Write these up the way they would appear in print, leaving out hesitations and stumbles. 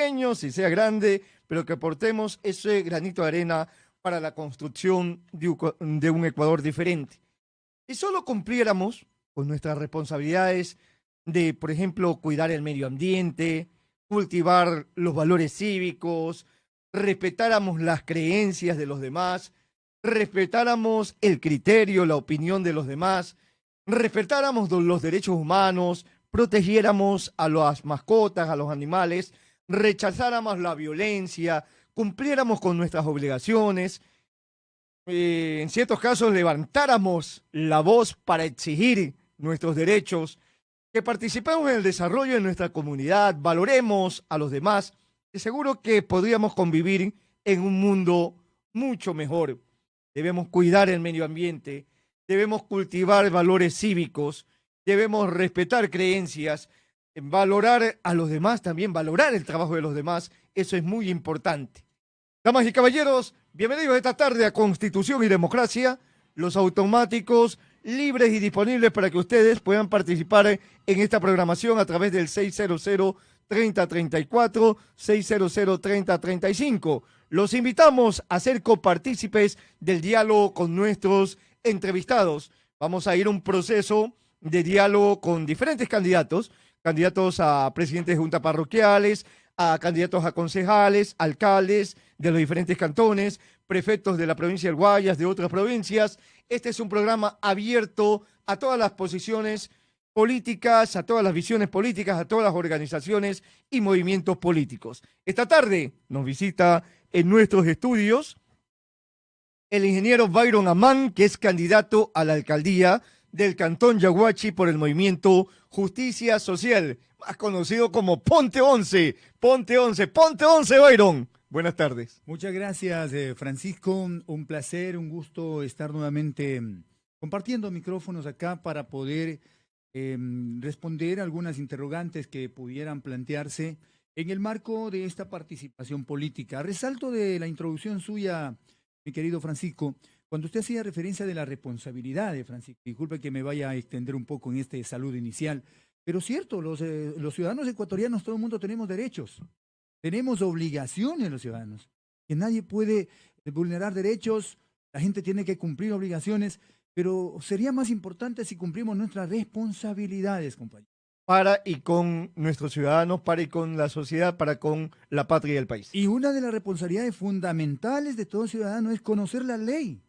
pequeño, si sea grande, pero que aportemos ese granito de arena para la construcción de un Ecuador diferente. Si solo cumpliéramos con nuestras responsabilidades de, por ejemplo, cuidar el medio ambiente, cultivar los valores cívicos, respetáramos las creencias de los demás, respetáramos el criterio, la opinión de los demás, respetáramos los derechos humanos, protegiéramos a las mascotas, a los animales, rechazáramos la violencia, cumpliéramos con nuestras obligaciones, en ciertos casos levantáramos la voz para exigir nuestros derechos, que participemos en el desarrollo de nuestra comunidad, valoremos a los demás, y seguro que podríamos convivir en un mundo mucho mejor. Debemos cuidar el medio ambiente, debemos cultivar valores cívicos, debemos respetar creencias, valorar a los demás también, valorar el trabajo de los demás, eso es muy importante. Damas y caballeros, bienvenidos esta tarde a Constitución y Democracia, los automáticos libres y disponibles para que ustedes puedan participar en esta programación a través del 600-3034, 600-3035. Los invitamos a ser copartícipes del diálogo con nuestros entrevistados. Vamos a ir a un proceso de diálogo con diferentes candidatos, candidatos a presidentes de juntas parroquiales, a candidatos a concejales, alcaldes de los diferentes cantones, prefectos de la provincia del Guayas, de otras provincias. Este es un programa abierto a todas las posiciones políticas, a todas las visiones políticas, a todas las organizaciones y movimientos políticos. Esta tarde nos visita en nuestros estudios el ingeniero Byron Amán, que es candidato a la alcaldía del Cantón Yaguachi por el movimiento Justicia Social, más conocido como Ponte 11. Ponte 11, Ponte 11, Byron. Buenas tardes. Muchas gracias, Francisco. Un placer, un gusto estar nuevamente compartiendo micrófonos acá para poder responder algunas interrogantes que pudieran plantearse en el marco de esta participación política. Resalto de la introducción suya, mi querido Francisco, cuando usted hacía referencia de la responsabilidad de Francisco, disculpe que me vaya a extender un poco en este saludo inicial, pero cierto, los ciudadanos ecuatorianos, todo el mundo tenemos derechos, tenemos obligaciones los ciudadanos, que nadie puede vulnerar derechos, la gente tiene que cumplir obligaciones, pero sería más importante si cumplimos nuestras responsabilidades, compañeros. Para y con nuestros ciudadanos, para y con la sociedad, para con la patria y el país. Y una de las responsabilidades fundamentales de todo ciudadano es conocer la ley.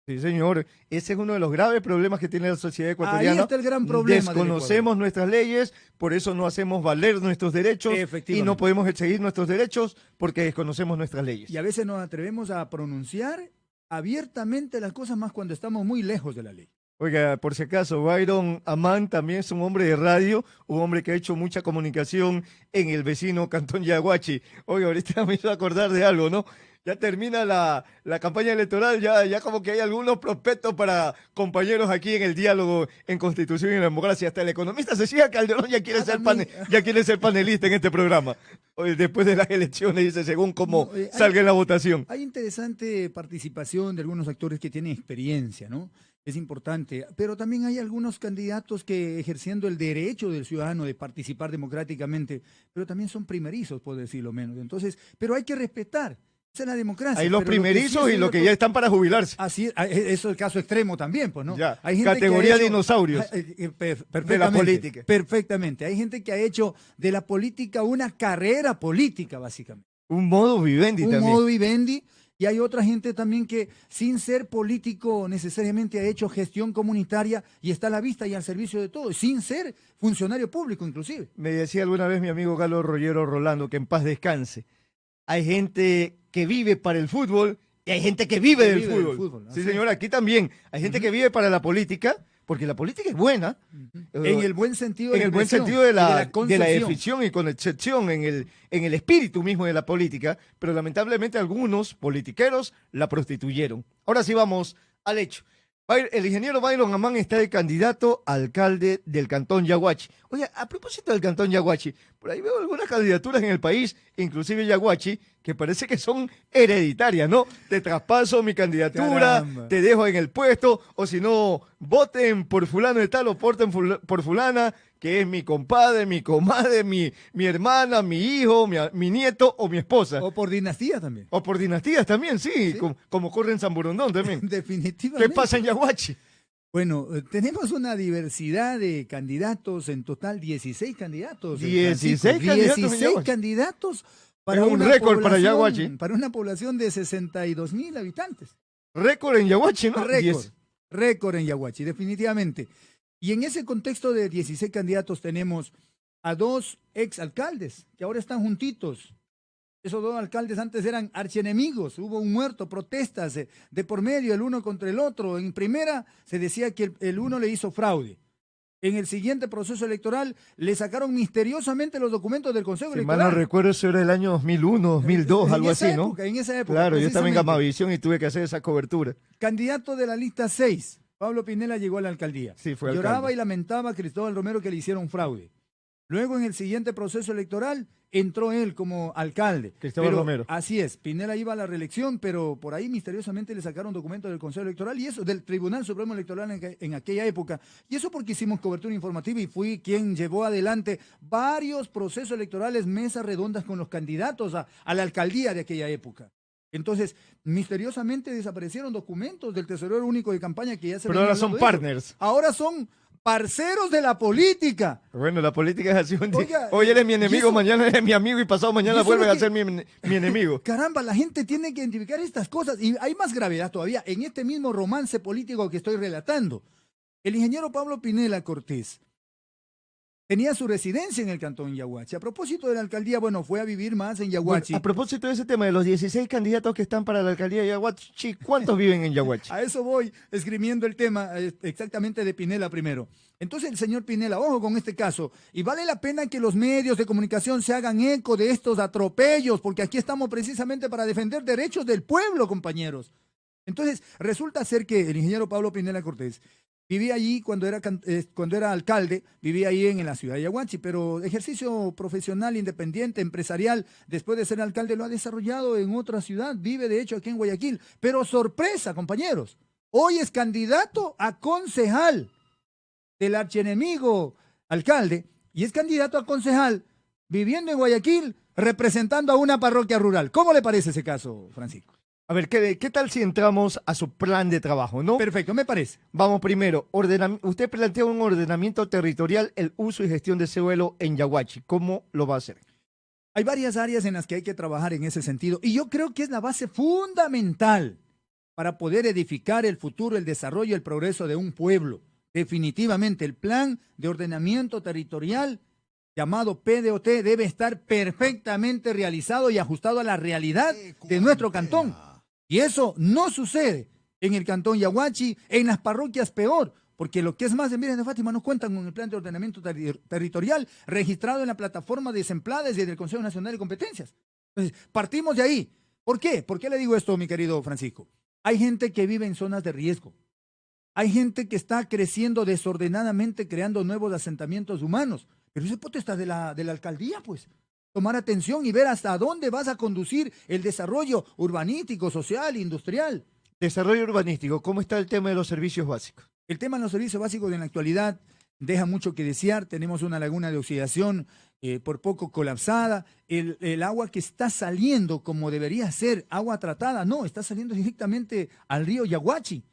Sí, señor. Ese es uno de los graves problemas que tiene la sociedad ecuatoriana. Ahí está el gran problema. Desconocemos nuestras leyes, por eso no hacemos valer nuestros derechos y no podemos exigir nuestros derechos porque desconocemos nuestras leyes. Y a veces nos atrevemos a pronunciar abiertamente las cosas más cuando estamos muy lejos de la ley. Oiga, por si acaso, Byron Amán también es un hombre de radio, un hombre que ha hecho mucha comunicación en el vecino Cantón Yaguachi. Oiga, ahorita me hizo acordar de algo, ¿no? Ya termina la campaña electoral, ya como que hay algunos prospectos para compañeros aquí en el diálogo en Constitución y Democracia. Hasta el economista Cecilia Calderón ya quiere ser panelista en este programa. Hoy, después de las elecciones, dice, según cómo salga en la votación. Hay interesante participación de algunos actores que tienen experiencia, ¿no? Es importante, pero también hay algunos candidatos que ejerciendo el derecho del ciudadano de participar democráticamente, pero también son primerizos, por decirlo menos. Entonces, pero hay que respetar. Esa es la democracia. Hay los primerizos y los que ya están para jubilarse. Así, eso es el caso extremo también, pues, ¿no? Ya, hay gente categoría de dinosaurios de la política. Perfectamente. Hay gente que ha hecho de la política una carrera política, básicamente. Un modo vivendi también. Un modo vivendi. Y hay otra gente también que sin ser político necesariamente ha hecho gestión comunitaria y está a la vista y al servicio de todos, sin ser funcionario público inclusive. Me decía alguna vez mi amigo Galo Rollero Rolando, que en paz descanse. Hay gente que vive para el fútbol y hay gente que vive del fútbol. Sí, señor, aquí también. Hay gente que vive para la política, porque la política es buena. En el buen sentido. En el buen sentido de la definición y concepción, en el espíritu mismo de la política, pero lamentablemente algunos politiqueros la prostituyeron. Ahora sí vamos al hecho. El ingeniero Byron Amán está de candidato a alcalde del Cantón Yaguachi. Oye, a propósito del Cantón Yaguachi, por ahí veo algunas candidaturas en el país, inclusive Yaguachi, que parece que son hereditarias, ¿no? Te traspaso mi candidatura, Caramba. te dejo en el puesto, o si no, voten por fulano de tal o voten por fulana, que es mi compadre, mi comadre, mi hermana, mi hijo, mi nieto o mi esposa. O por dinastía también. O por dinastías también, sí, Sí. Como ocurre en San Borondón también. Definitivamente. ¿Qué pasa en Yaguachi? Bueno, tenemos una diversidad de candidatos, en total 16 candidatos. 16 Francisco. candidatos en 16 Yaguachi. candidatos Es un una récord para población- Yaguachi. Para una población de 62.000 habitantes. Récord en Yaguachi, ¿no? Récord. Récord en Yaguachi, definitivamente. Y en ese contexto de 16 candidatos tenemos a 2 exalcaldes que ahora están juntitos. Esos 2 alcaldes antes eran archienemigos, hubo un muerto, protestas de por medio, el uno contra el otro. En primera se decía que el uno le hizo fraude. En el siguiente proceso electoral le sacaron misteriosamente los documentos del Consejo Si mal Electoral. no recuerdo, eso era el año 2001, 2002, algo así, ¿no? En esa época. Claro, yo estaba en precisamente. Gamavisión y tuve que hacer esa cobertura. Candidato de la lista 6, Pablo Pinela llegó a la alcaldía. Sí, fue Lloraba alcalde. y lamentaba a Cristóbal Romero que le hicieron fraude. Luego, en el siguiente proceso electoral, entró él como alcalde. Cristóbal Pero, Romero. Así es, Pinela iba a la reelección, pero por ahí misteriosamente le sacaron documentos del Consejo Electoral y eso, del Tribunal Supremo Electoral en aquella época. Y eso porque hicimos cobertura informativa y fui quien llevó adelante varios procesos electorales, mesas redondas con los candidatos a la alcaldía de aquella época. Entonces, misteriosamente desaparecieron documentos del tesorero único de campaña que ya se Pero venía ahora son hablando de eso. partners. Ahora son parceros de la política. Bueno, la política es así. Oiga, Hoy eres mi y enemigo, eso- mañana eres mi amigo y pasado y mañana eso vuelves es lo a ser mi enemigo. Caramba, la gente tiene que identificar estas cosas. Y hay más gravedad todavía en este mismo romance político que estoy relatando. El ingeniero Pablo Pinela Cortés tenía su residencia en el cantón Yaguachi. A propósito de la alcaldía, bueno, fue a vivir más en Bueno, Yaguachi. a propósito de ese tema de los 16 candidatos que están para la alcaldía de Yaguachi, ¿cuántos viven en Yaguachi? A eso voy esgrimiendo el tema exactamente de Pinela primero. Entonces el señor Pinela, ojo con este caso, y vale la pena que los medios de comunicación se hagan eco de estos atropellos, porque aquí estamos precisamente para defender derechos del pueblo, compañeros. Entonces resulta ser que el ingeniero Pablo Pinela Cortés vivía allí cuando era alcalde, vivía ahí en la ciudad de Yaguachi, pero ejercicio profesional, independiente, empresarial, después de ser alcalde lo ha desarrollado en otra ciudad, vive de hecho aquí en Guayaquil. Pero sorpresa, compañeros, hoy es candidato a concejal del archienemigo alcalde y es candidato a concejal viviendo en Guayaquil, representando a una parroquia rural. ¿Cómo le parece ese caso, Francisco? A ver, ¿qué tal si entramos a su plan de trabajo, no? Perfecto, me parece. Vamos primero, usted plantea un ordenamiento territorial, el uso y gestión de suelo en Yaguachi. ¿Cómo lo va a hacer? Hay varias áreas en las que hay que trabajar en ese sentido y yo creo que es la base fundamental para poder edificar el futuro, el desarrollo, el progreso de un pueblo. Definitivamente, el plan de ordenamiento territorial llamado PDOT debe estar perfectamente realizado y ajustado a la realidad de nuestro cantón. Y eso no sucede en el cantón Yaguachi, en las parroquias peor, porque lo que es más, en Virgen de Fátima no cuentan con el plan de ordenamiento territorial registrado en la plataforma de Semplades y del Consejo Nacional de Competencias. Entonces, partimos de ahí. ¿Por qué? ¿Por qué le digo esto, mi querido Francisco? Hay gente que vive en zonas de riesgo. Hay gente que está creciendo desordenadamente, creando nuevos asentamientos humanos. Pero eso es potestad de la alcaldía, pues. Tomar atención y ver hasta dónde vas a conducir el desarrollo urbanístico, social, industrial. Desarrollo urbanístico, ¿cómo está el tema de los servicios básicos? El tema de los servicios básicos en la actualidad deja mucho que desear. Tenemos una laguna de oxidación por poco colapsada. El agua que está saliendo como debería ser agua tratada, no, está saliendo directamente al río Yaguachi.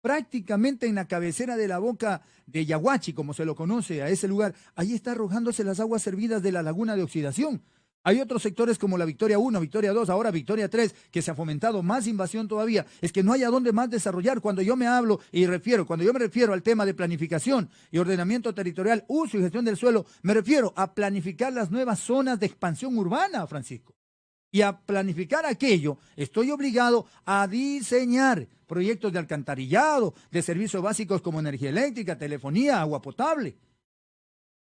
Prácticamente en la cabecera de la boca de Yaguachi, como se lo conoce a ese lugar, ahí está arrojándose las aguas servidas de la laguna de oxidación. Hay otros sectores como la Victoria 1, Victoria 2, ahora Victoria 3, que se ha fomentado más invasión todavía. Es que no hay a dónde más desarrollar. Cuando yo me refiero al tema de planificación y ordenamiento territorial, uso y gestión del suelo, me refiero a planificar las nuevas zonas de expansión urbana, Francisco. Y a planificar aquello, estoy obligado a diseñar proyectos de alcantarillado, de servicios básicos como energía eléctrica, telefonía, agua potable.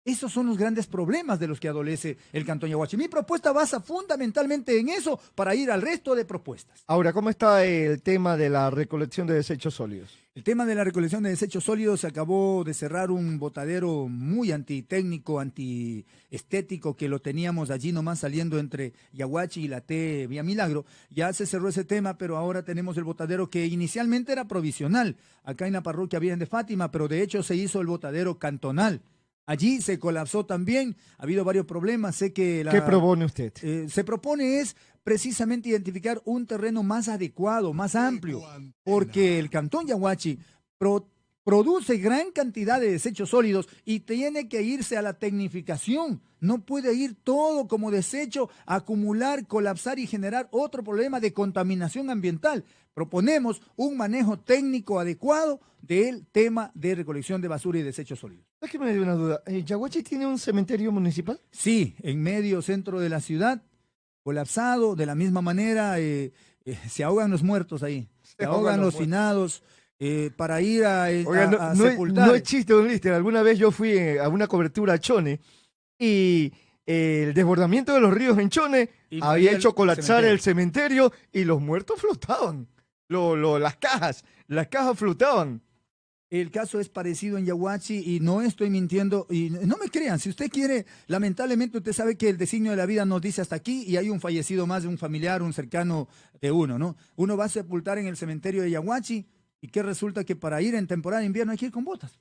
Esos son los grandes problemas de los que adolece el Cantón Yaguachi. Mi propuesta basa fundamentalmente en eso para ir al resto de propuestas. Ahora, ¿cómo está el tema de la recolección de desechos sólidos? El tema de la recolección de desechos sólidos se acabó de cerrar un botadero muy antitécnico, antiestético, que lo teníamos allí nomás saliendo entre Yaguachi y la T Vía Milagro. Ya se cerró ese tema, pero ahora tenemos el botadero que inicialmente era provisional, acá en la parroquia Virgen de Fátima, pero de hecho se hizo el botadero cantonal. Allí se colapsó también, ha habido varios problemas, sé que... ¿Qué propone usted? Se propone es precisamente identificar un terreno más adecuado, más amplio, porque el Cantón Yaguachi produce gran cantidad de desechos sólidos y tiene que irse a la tecnificación. No puede ir todo como desecho, acumular, colapsar y generar otro problema de contaminación ambiental. Proponemos un manejo técnico adecuado del tema de recolección de basura y desechos sólidos. Es que me dio una duda. ¿Yaguachi tiene un cementerio municipal? Sí, en medio centro de la ciudad, colapsado, de la misma manera, se ahogan los muertos ahí, se ahogan los finados. Para ir a sepultar. No es chiste, don Lister. Alguna vez yo fui a una cobertura a Chone y el desbordamiento de los ríos en Chone había hecho colapsar el cementerio y los muertos flotaban. Las cajas flotaban. El caso es parecido en Yaguachi y no estoy mintiendo. Y no me crean, si usted quiere, lamentablemente usted sabe que el designio de la vida nos dice hasta aquí y hay un fallecido más de un familiar, un cercano de uno, ¿no? Uno va a sepultar en el cementerio de Yaguachi. ¿Y qué resulta? Que para ir en temporada de invierno hay que ir con botas.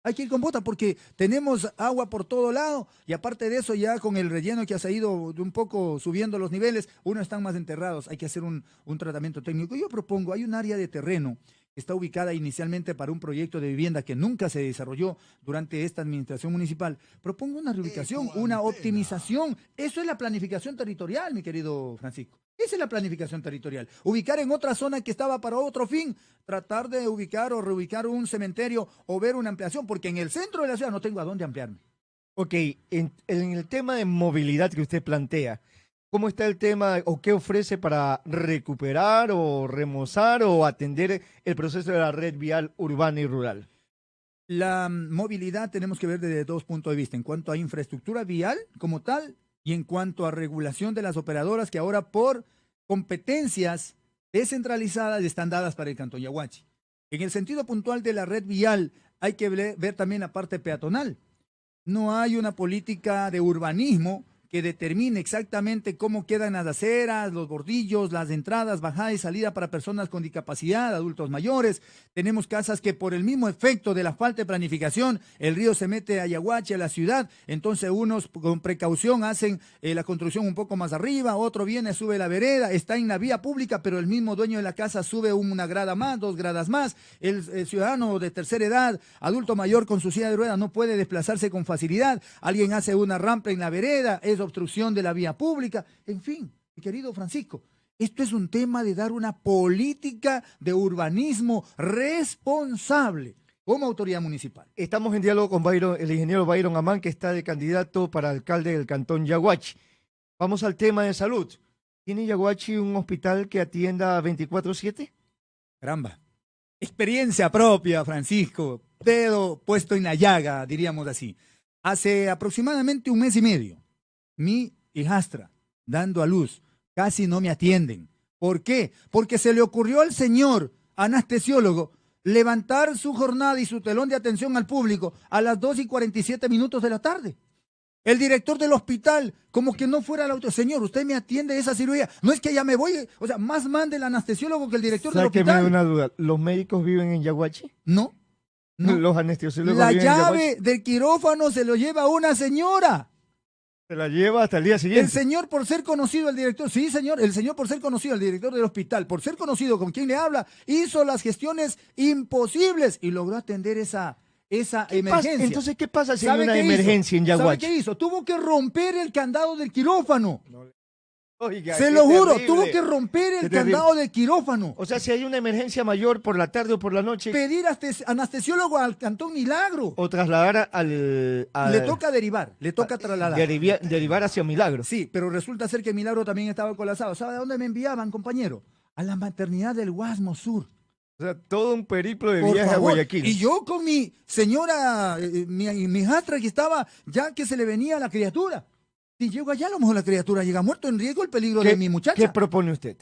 Hay que ir con botas porque tenemos agua por todo lado y aparte de eso ya con el relleno que ha ido un poco subiendo los niveles, uno están más enterrados. Hay que hacer un tratamiento técnico. Yo propongo, hay un área de terreno que está ubicada inicialmente para un proyecto de vivienda que nunca se desarrolló durante esta administración municipal. Propongo una reubicación, una optimización. Eso es la planificación territorial, mi querido Francisco. Esa es la planificación territorial. Ubicar en otra zona que estaba para otro fin, tratar de ubicar o reubicar un cementerio o ver una ampliación, porque en el centro de la ciudad no tengo a dónde ampliarme. Ok, en el tema de movilidad que usted plantea, ¿cómo está el tema o qué ofrece para recuperar o remozar o atender el proceso de la red vial urbana y rural? La movilidad tenemos que ver desde dos puntos de vista, en cuanto a infraestructura vial como tal y en cuanto a regulación de las operadoras que ahora por competencias descentralizadas están dadas para el Cantón Yaguachi. En el sentido puntual de la red vial hay que ver también la parte peatonal. No hay una política de urbanismo que determine exactamente cómo quedan las aceras, los bordillos, las entradas, bajada y salida para personas con discapacidad, adultos mayores. Tenemos casas que por el mismo efecto de la falta de planificación, el río se mete a Yaguachi, a la ciudad, entonces unos con precaución hacen la construcción un poco más arriba, otro viene, sube la vereda, está en la vía pública, pero el mismo dueño de la casa sube una grada más, 2 gradas más. El ciudadano de tercera edad, adulto mayor con su silla de ruedas, no puede desplazarse con facilidad. Alguien hace una rampa en la vereda, obstrucción de la vía pública, en fin, mi querido Francisco, esto es un tema de dar una política de urbanismo responsable como autoridad municipal. Estamos en diálogo con el ingeniero Byron Amán, que está de candidato para alcalde del Cantón Yaguachi. Vamos al tema de salud. ¿Tiene Yaguachi un hospital que atienda 24/7? Caramba, experiencia propia, Francisco, dedo puesto en la llaga, diríamos así. Hace aproximadamente un mes y medio, mi hijastra, dando a luz, casi no me atienden. ¿Por qué? Porque se le ocurrió al señor anestesiólogo levantar su jornada y su telón de atención al público a las 2:47 de la tarde. El director del hospital, como que no fuera el auto. Señor, usted me atiende esa cirugía. No es que ya me voy, o sea, más manda el anestesiólogo que el director del hospital. Sáqueme una duda, ¿los médicos viven en Yaguachi? No. Los anestesiólogos la viven en Yaguachi. llave del quirófano se lo lleva una señora. Se la lleva hasta el día siguiente. El señor por ser conocido, el director, sí señor, el señor por ser conocido, el director del hospital, por ser conocido con quien le habla, hizo las gestiones imposibles y logró atender esa emergencia. Entonces, ¿qué pasa si hay una emergencia en Yaguachi? ¿Sabe qué hizo? Tuvo que romper el candado del quirófano. Oiga, se lo juro, terrible. tuvo que romper el candado del quirófano. O sea, si hay una emergencia mayor por la tarde o por la noche. Pedir anestesiólogo al Cantón Milagro. O trasladar Le toca derivar, le toca trasladar. Derivar hacia Milagro. Sí, pero resulta ser que Milagro también estaba colapsado. ¿Sabe a dónde me enviaban, compañero? A la maternidad del Guasmo Sur. O sea, todo un periplo de Por viaje a favor. Guayaquil. Y yo con mi señora, mi hijastra que estaba, ya que se le venía la criatura. Si llego allá, a lo mejor la criatura llega muerto en riesgo el peligro de mi ¿Qué muchacha. propone usted?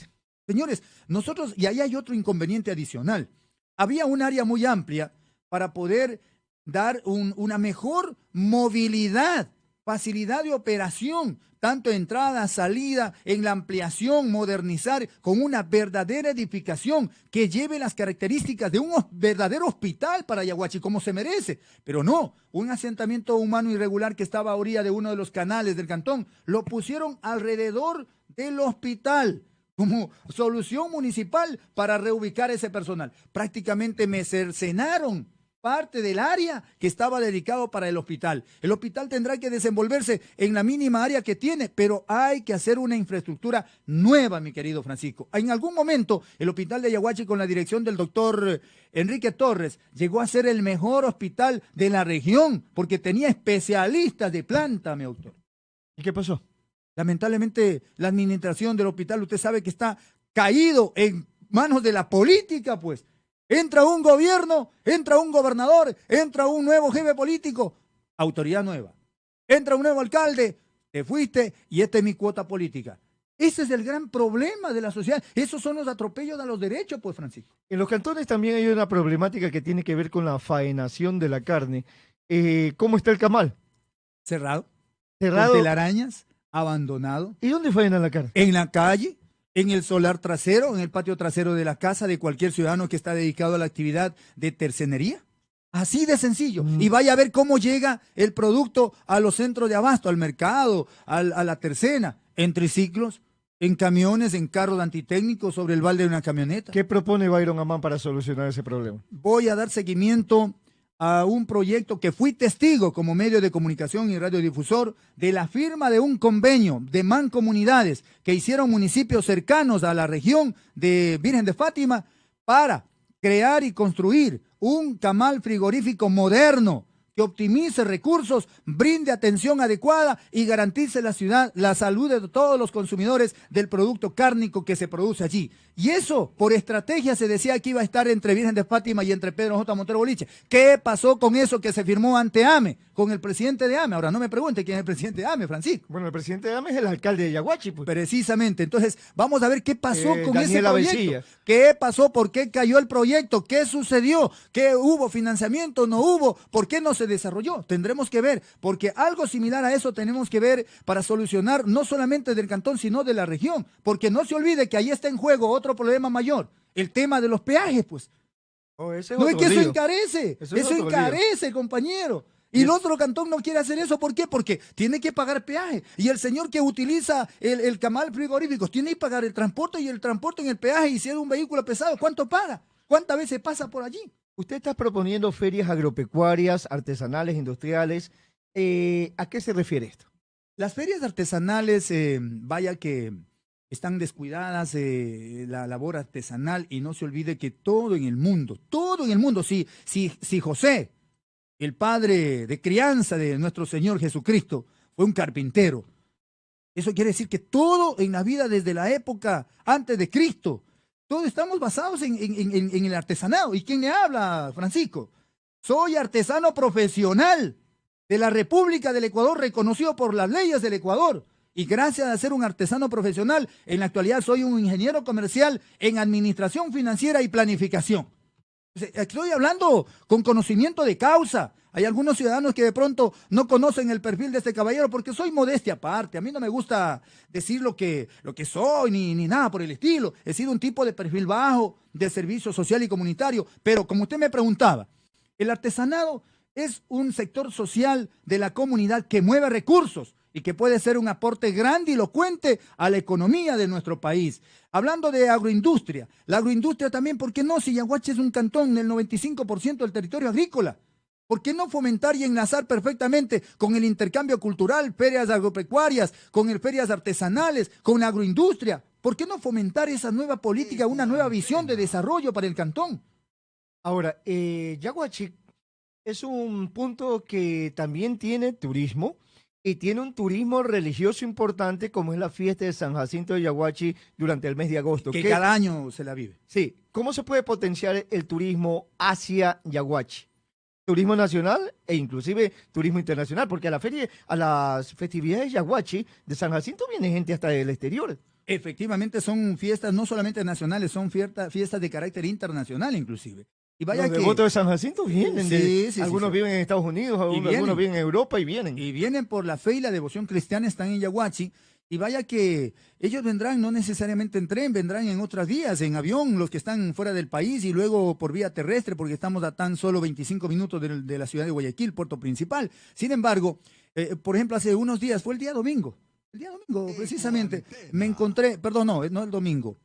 Señores, nosotros, y ahí hay otro inconveniente adicional. Había un área muy amplia para poder dar una mejor movilidad, facilidad de operación, tanto entrada, salida, en la ampliación, modernizar, con una verdadera edificación que lleve las características de un verdadero hospital para Yaguachi, como se merece. Pero no, un asentamiento humano irregular que estaba a orilla de uno de los canales del cantón, lo pusieron alrededor del hospital como solución municipal para reubicar ese personal. Prácticamente me cercenaron parte del área que estaba dedicado para el hospital. El hospital tendrá que desenvolverse en la mínima área que tiene, pero hay que hacer una infraestructura nueva, mi querido Francisco. En algún momento, el hospital de Yaguachi, con la dirección del doctor Enrique Torres, llegó a ser el mejor hospital de la región, porque tenía especialistas de planta, mi autor. ¿Y qué pasó? Lamentablemente, la administración del hospital, usted sabe que está caído en manos de la política, pues. Entra un gobierno, entra un gobernador, entra un nuevo jefe político, autoridad nueva. Entra un nuevo alcalde, te fuiste y esta es mi cuota política. Ese es el gran problema de la sociedad. Esos son los atropellos a los derechos, pues, Francisco. En los cantones también hay una problemática que tiene que ver con la faenación de la carne. ¿Cómo está el camal? Cerrado. Cerrado. Con telarañas, abandonado. ¿Y dónde faenan la carne? En la calle, en el solar trasero, en el patio trasero de la casa de cualquier ciudadano que está dedicado a la actividad de tercenería. Así de sencillo. Y vaya a ver cómo llega el producto a los centros de abasto, al mercado, a la tercena, en triciclos, en camiones, en carros antitécnicos, sobre el balde de una camioneta. ¿Qué propone Byron Amán para solucionar ese problema? Voy a dar seguimiento a un proyecto que fui testigo como medio de comunicación y radiodifusor de la firma de un convenio de mancomunidades que hicieron municipios cercanos a la región de Virgen de Fátima para crear y construir un camal frigorífico moderno que optimice recursos, brinde atención adecuada y garantice la salud de todos los consumidores del producto cárnico que se produce allí. Y eso, por estrategia, se decía que iba a estar entre Virgen de Fátima y entre Pedro J. Montero Boliche. ¿Qué pasó con eso que se firmó ante AME, con el presidente de AME? Ahora, no me pregunte quién es el presidente de AME, Francisco. Bueno, el presidente de AME es el alcalde de Yaguachi, pues. Precisamente. Entonces, vamos a ver qué pasó con ese Daniel proyecto. Avecilla. ¿Qué pasó? ¿Por qué cayó el proyecto? ¿Qué sucedió? ¿Qué hubo financiamiento? ¿No hubo? ¿Por qué no se desarrolló? Tendremos que ver, porque algo similar a eso tenemos que ver para solucionar no solamente del cantón, sino de la región. Porque no se olvide que ahí está en juego otro problema mayor, el tema de los peajes, pues. Oh, ese es No es otro que eso lío. encarece, Eso es eso otro encarece, compañero. Y el otro cantón no quiere hacer eso, ¿por qué? Porque tiene que pagar peaje. Y el señor que utiliza el camal frigorífico tiene que pagar el transporte, y el transporte en el peaje, y si es un vehículo pesado, ¿cuánto paga? ¿Cuántas veces pasa por allí? Usted está proponiendo ferias agropecuarias, artesanales, industriales. ¿A qué se refiere esto? Las ferias artesanales, vaya que están descuidadas, la labor artesanal, y no se olvide que todo en el mundo, si José, el padre de crianza de nuestro Señor Jesucristo, fue un carpintero, eso quiere decir que todo en la vida desde la época antes de Cristo, todos estamos basados en el artesanado. ¿Y quién le habla, Francisco? Soy artesano profesional de la República del Ecuador, reconocido por las leyes del Ecuador. Y gracias a ser un artesano profesional, en la actualidad soy un ingeniero comercial en administración financiera y planificación. Estoy hablando con conocimiento de causa. Hay algunos ciudadanos que de pronto no conocen el perfil de este caballero, porque soy modestia aparte. A mí no me gusta decir lo que soy ni nada por el estilo. He sido un tipo de perfil bajo, de servicio social y comunitario. Pero como usted me preguntaba, el artesanado es un sector social de la comunidad que mueve recursos y que puede ser un aporte grandilocuente a la economía de nuestro país. Hablando de agroindustria, la agroindustria también, ¿por qué no? Si Yaguachi es un cantón del 95% del territorio agrícola, ¿por qué no fomentar y enlazar perfectamente con el intercambio cultural, ferias agropecuarias, con ferias artesanales, con la agroindustria? ¿Por qué no fomentar esa nueva política, una nueva visión de desarrollo para el cantón? Ahora, Yaguachi es un punto que también tiene turismo Y tiene un turismo religioso importante como es la fiesta de San Jacinto de Yaguachi durante el mes de agosto. Que cada año se la vive. Sí, ¿cómo se puede potenciar el turismo hacia Yaguachi? Turismo nacional e inclusive turismo internacional, porque a las festividades de Yaguachi de San Jacinto viene gente hasta del exterior. Efectivamente son fiestas no solamente nacionales, son fiestas de carácter internacional inclusive. Y vaya Los que devotos de San Jacinto vienen, algunos sí. viven en Estados Unidos, algunos viven en Europa y vienen. Y vienen por la fe y la devoción cristiana, están en Yaguachi. Y vaya que ellos vendrán no necesariamente en tren, vendrán en otras vías, en avión, los que están fuera del país y luego por vía terrestre, porque estamos a tan solo 25 minutos de la ciudad de Guayaquil, puerto principal. Sin embargo, por ejemplo, hace unos días, fue el día domingo, precisamente, me encontré, perdón, no el domingo,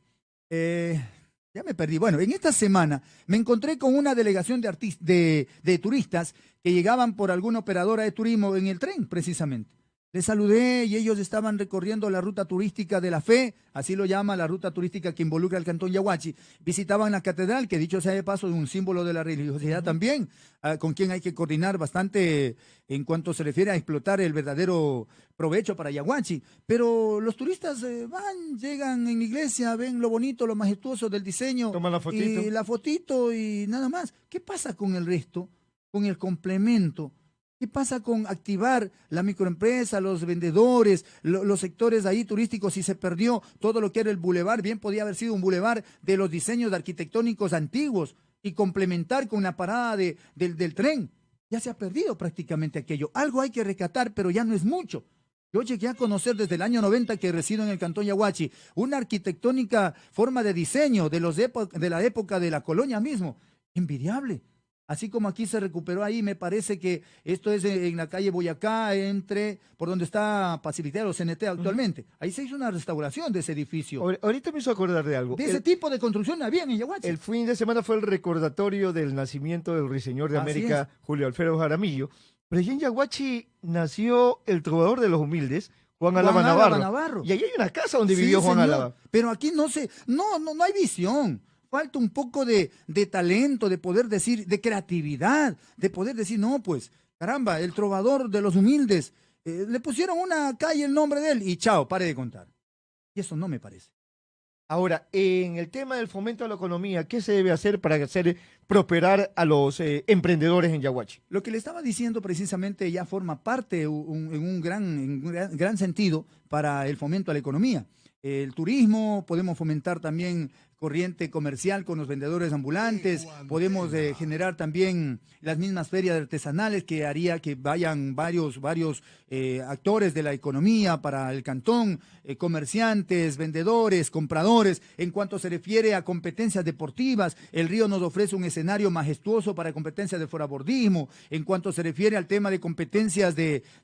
ya me perdí. Bueno, en esta semana me encontré con una delegación de turistas que llegaban por alguna operadora de turismo en el tren, precisamente. Les saludé y ellos estaban recorriendo la ruta turística de la fe, así lo llama la ruta turística que involucra al Cantón Yaguachi. Visitaban la catedral, que dicho sea de paso, es un símbolo de la religiosidad también, con quien hay que coordinar bastante en cuanto se refiere a explotar el verdadero provecho para Yaguachi. Pero los turistas van, llegan en la iglesia, ven lo bonito, lo majestuoso del diseño. Toman la fotito. Y la fotito y nada más. ¿Qué pasa con el resto? Con el complemento. ¿Qué pasa con activar la microempresa, los vendedores, los sectores ahí turísticos? Si se perdió todo lo que era el bulevar, bien podía haber sido un bulevar de los diseños arquitectónicos antiguos y complementar con la parada del tren. Ya se ha perdido prácticamente aquello. Algo hay que rescatar, pero ya no es mucho. Yo llegué a conocer desde el año 90 que resido en el Cantón Yaguachi una arquitectónica forma de diseño de la época de la colonia mismo. Envidiable. Así como aquí se recuperó ahí, me parece que esto es en la calle Boyacá, por donde está Facilitero CNT actualmente. Ahí se hizo una restauración de ese edificio. Ahorita me hizo acordar de algo. Ese tipo de construcción había en Yaguachi. El fin de semana fue el recordatorio del nacimiento del ruiseñor de América, Julio Alfredo Jaramillo. Pero allí en Yaguachi nació el trovador de los humildes, Juan Álava Navarro. Y ahí hay una casa donde vivió Juan Álava. Pero aquí no hay visión. Falta un poco de talento, de poder decir, de creatividad, de poder decir, no, pues, caramba, el trovador de los humildes, le pusieron una calle el nombre de él y chao, pare de contar. Y eso no me parece. Ahora, en el tema del fomento a la economía, ¿qué se debe hacer para hacer prosperar a los emprendedores en Yaguachi? Lo que le estaba diciendo precisamente ya forma parte en un gran sentido para el fomento a la economía. El turismo, podemos fomentar también corriente comercial con los vendedores ambulantes, podemos generar también las mismas ferias artesanales que haría que vayan varios actores de la economía para el cantón, comerciantes, vendedores, compradores. En cuanto se refiere a competencias deportivas, el río nos ofrece un escenario majestuoso para competencias de forabordismo. En cuanto se refiere al tema de competencias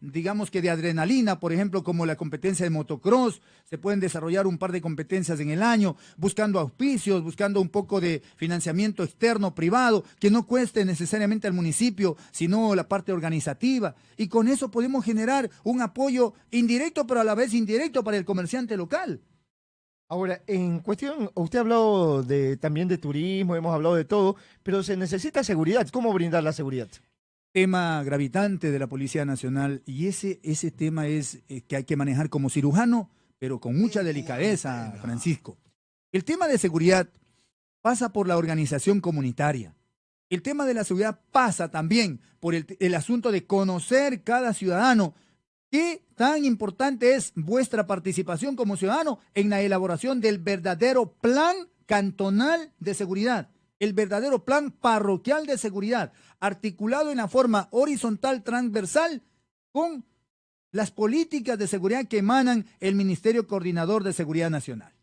digamos que de adrenalina, por ejemplo, como la competencia de motocross, se pueden desarrollar un par de competencias en el año, buscando auspicios, buscando un poco de financiamiento externo, privado, que no cueste necesariamente al municipio, sino la parte organizativa. Y con eso podemos generar un apoyo indirecto, pero a la vez indirecto para el comerciante local. Ahora, en cuestión, usted ha hablado también de turismo, hemos hablado de todo, pero se necesita seguridad. ¿Cómo brindar la seguridad? Tema gravitante de la Policía Nacional, y ese tema es que hay que manejar como cirujano, pero con mucha delicadeza, Francisco. El tema de seguridad pasa por la organización comunitaria. El tema de la seguridad pasa también por el asunto de conocer cada ciudadano qué tan importante es vuestra participación como ciudadano en la elaboración del verdadero plan cantonal de seguridad, el verdadero plan parroquial de seguridad, articulado en la forma horizontal transversal con las políticas de seguridad que emanan el Ministerio Coordinador de Seguridad Nacional.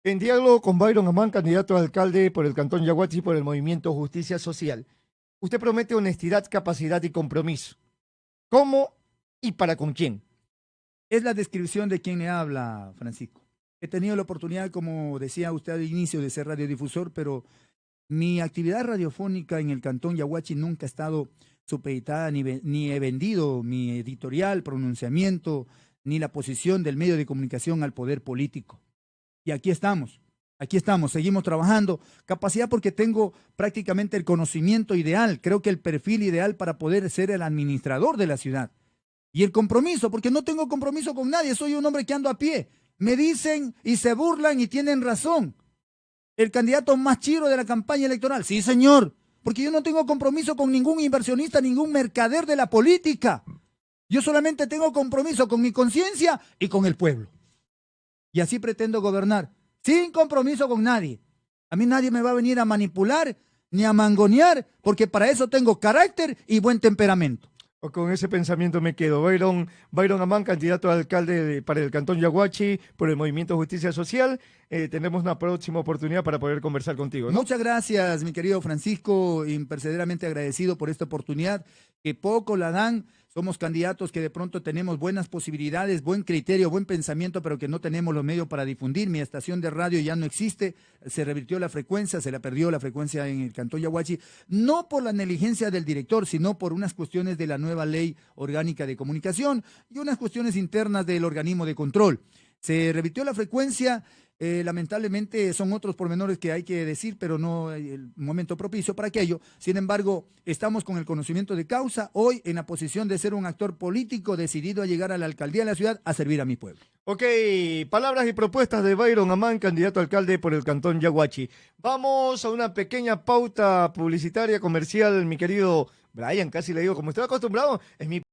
En diálogo con Byron Amán, candidato a alcalde por el Cantón Yaguachi por el Movimiento Justicia Social, usted promete honestidad, capacidad y compromiso. ¿Cómo y para con quién? Es la descripción de quien le habla, Francisco. He tenido la oportunidad, como decía usted al inicio, de ser radiodifusor, pero mi actividad radiofónica en el Cantón Yaguachi nunca ha estado supeditada, ni he vendido mi editorial, pronunciamiento, ni la posición del medio de comunicación al poder político. Y aquí estamos, seguimos trabajando. Capacidad porque tengo prácticamente el conocimiento ideal, creo que el perfil ideal para poder ser el administrador de la ciudad. Y el compromiso, porque no tengo compromiso con nadie, soy un hombre que ando a pie. Me dicen y se burlan y tienen razón. El candidato más chiro de la campaña electoral. Sí, señor, porque yo no tengo compromiso con ningún inversionista, ningún mercader de la política. Yo solamente tengo compromiso con mi conciencia y con el pueblo. Y así pretendo gobernar, sin compromiso con nadie. A mí nadie me va a venir a manipular ni a mangonear, porque para eso tengo carácter y buen temperamento. O con ese pensamiento me quedo. Byron Amán, candidato a alcalde para el Cantón Yaguachi por el Movimiento Justicia Social. Tenemos una próxima oportunidad para poder conversar contigo, ¿no? Muchas gracias, mi querido Francisco, impercederamente agradecido por esta oportunidad, que poco la dan. Somos candidatos que de pronto tenemos buenas posibilidades, buen criterio, buen pensamiento, pero que no tenemos los medios para difundir. Mi estación de radio ya no existe, se revirtió la frecuencia, se la perdió la frecuencia en el Cantón Yaguachi, no por la negligencia del director, sino por unas cuestiones de la nueva ley orgánica de comunicación y unas cuestiones internas del organismo de control. Se revirtió la frecuencia. Lamentablemente son otros pormenores que hay que decir, pero no hay el momento propicio para aquello. Sin embargo, estamos con el conocimiento de causa, hoy en la posición de ser un actor político decidido a llegar a la alcaldía de la ciudad a servir a mi pueblo. Ok, palabras y propuestas de Byron Amán, candidato a alcalde por el Cantón Yaguachi. Vamos a una pequeña pauta publicitaria comercial, mi querido Brian, casi le digo, como estoy acostumbrado, es mi